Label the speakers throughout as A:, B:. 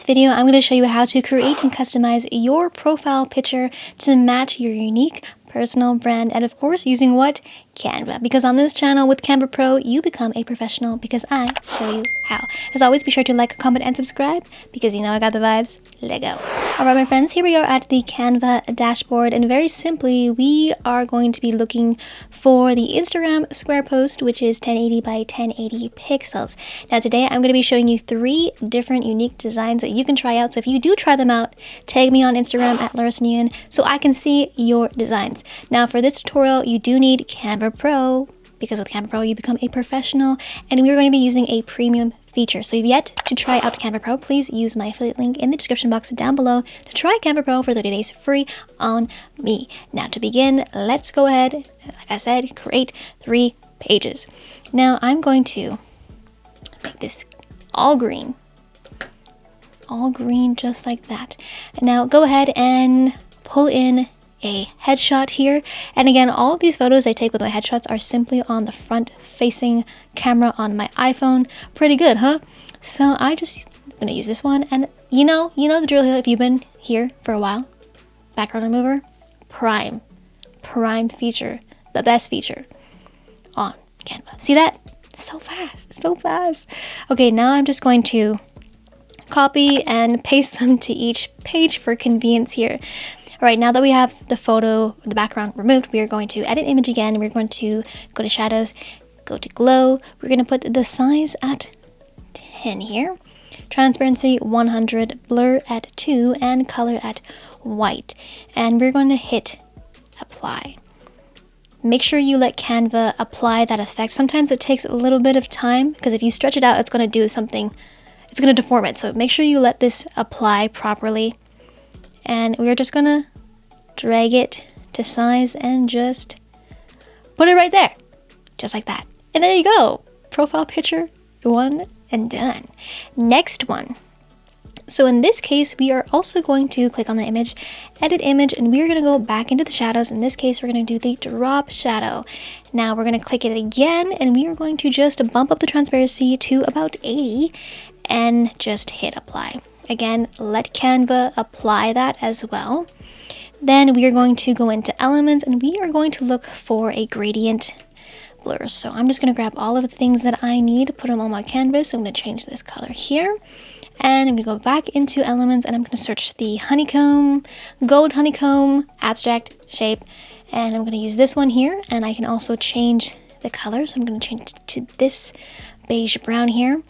A: this video, I'm going to show you how to create and customize your profile picture to match your unique personal brand, and of course using what? Canva. Because on this channel with Canva Pro, you become a professional because I show you how. As always, be sure to like, comment, and subscribe because you know I got the vibes. Let go. Alright my friends, here we are at the Canva dashboard, and very simply we are going to be looking for the Instagram square post, which is 1080 by 1080 pixels. Now today I'm going to be showing you 3 different unique designs that you can try out. So if you do try them out, tag me on Instagram at Laressa so I can see your designs. Now for this tutorial, you do need Canva Pro, because with Canva Pro you become a professional, and we're going to be using a premium feature. So if you've yet to try out Canva Pro, please use my affiliate link in the description box down below to try Canva Pro for 30 days free on me. Now to begin, let's go ahead, like I said, create 3 pages. Now I'm going to make this all green just like that. And now go ahead and pull in a headshot here, and again all of these photos I take with my headshots are simply on the front facing camera on my iPhone. Pretty good, huh? So I'm gonna use this one, and you know the drill here if you've been here for a while. Background remover, prime feature, the best feature on Canva. See that? So fast. Okay, now I'm just going to copy and paste them to each page for convenience here. All right, now that we have the photo, the background removed, we are going to edit image again, and we're going to go to shadows, go to glow. We're going to put the size at 10 here, transparency 100, blur at 2, and color at white. And we're going to hit apply. Make sure you let Canva apply that effect. Sometimes it takes a little bit of time because if you stretch it out, it's going to do something, it's going to deform it. So make sure you let this apply properly. And we're just gonna drag it to size and just put it right there, just like that. And there you go, profile picture 1 and done. Next one. So in this case, we are also going to click on the image, edit image, and we're gonna go back into the shadows. In this case, we're gonna do the drop shadow. Now we're gonna click it again, and we are going to just bump up the transparency to about 80 and just hit apply. Again, let Canva apply that as well. Then we are going to go into elements, and we are going to look for a gradient blur. So I'm just going to grab all of the things that I need, put them on my canvas. So I'm going to change this color here, and I'm going to go back into elements, and I'm going to search the honeycomb, gold honeycomb, abstract shape, and I'm going to use this one here, and I can also change the color. So I'm going to change it to this beige brown here.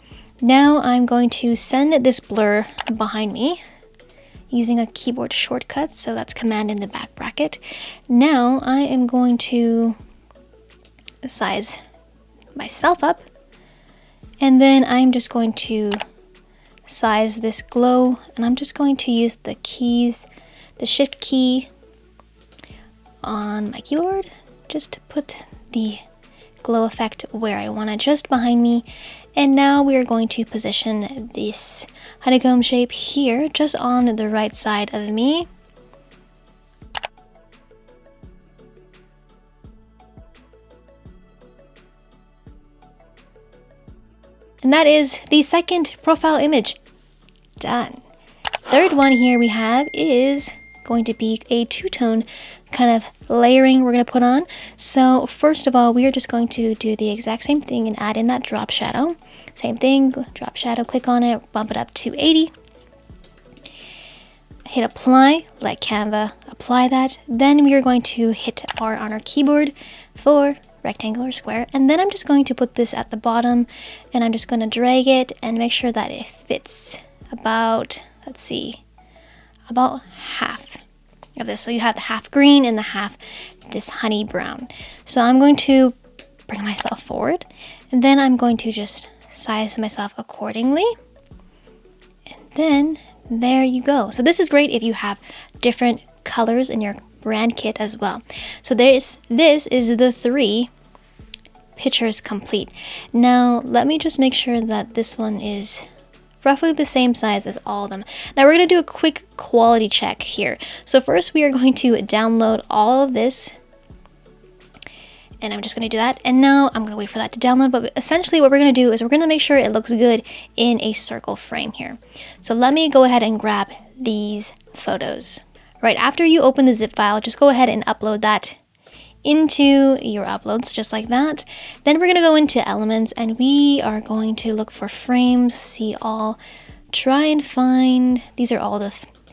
A: Now I'm going to send this blur behind me using a keyboard shortcut, so that's Command in the back bracket. Now I am going to size myself up, and then I'm just going to size this glow, and I'm just going to use the keys, the shift key on my keyboard, just to put the glow effect where I want it, just behind me. And now we are going to position this honeycomb shape here, just on the right side of me. And that is the second profile image. Done. Third one here we have is going to be a two-tone kind of layering we're going to put on. So first of all, we are just going to do the exact same thing and add in that drop shadow. Same thing, drop shadow, click on it, bump it up to 80. Hit apply, let Canva apply that. Then we are going to hit R on our keyboard for rectangle or square. And then I'm just going to put this at the bottom, and I'm just going to drag it and make sure that it fits about, let's see, about half of this. So you have the half green and the half this honey brown. So I'm going to bring myself forward, and then I'm going to just size myself accordingly. And then there you go. So this is great if you have different colors in your brand kit as well. So this is the 3 pictures complete. Now let me just make sure that this one is roughly the same size as all of them. Now we're going to do a quick quality check here. So first we are going to download all of this, And I'm just going to do that. And now I'm going to wait for that to download. But essentially what we're going to do is we're going to make sure it looks good in a circle frame here. So let me go ahead and grab these photos. Right after you open the zip file, just go ahead and upload that into your uploads just like that. Then we're going to go into elements and we are going to look for frames, see all, try and find, these are all the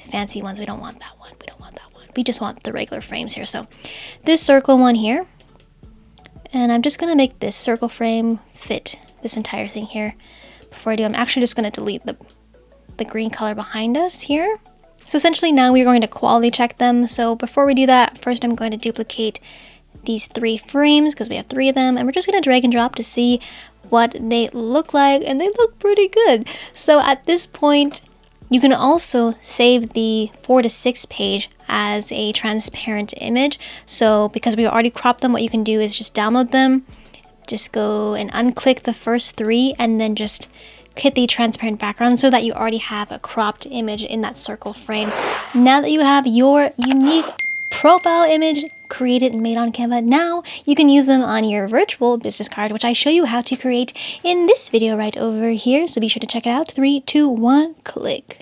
A: fancy ones. We don't want that one. We don't want that one. We just want the regular frames here. So this circle one here, and I'm just going to make this circle frame fit this entire thing here. Before I do, I'm actually just going to delete the green color behind us here. So essentially now we're going to quality check them. So before we do that, first I'm going to duplicate these 3 frames because we have 3 of them, and we're just going to drag and drop to see what they look like, and they look pretty good. So at this point, you can also save the 4 to 6 page as a transparent image. So because we already cropped them, what you can do is just download them, just go and unclick the first 3 and then just hit the transparent background so that you already have a cropped image in that circle frame. Now that you have your unique profile image created and made on Canva, now you can use them on your virtual business card, which I show you how to create in this video right over here. So be sure to check it out. 3, 2, 1, click.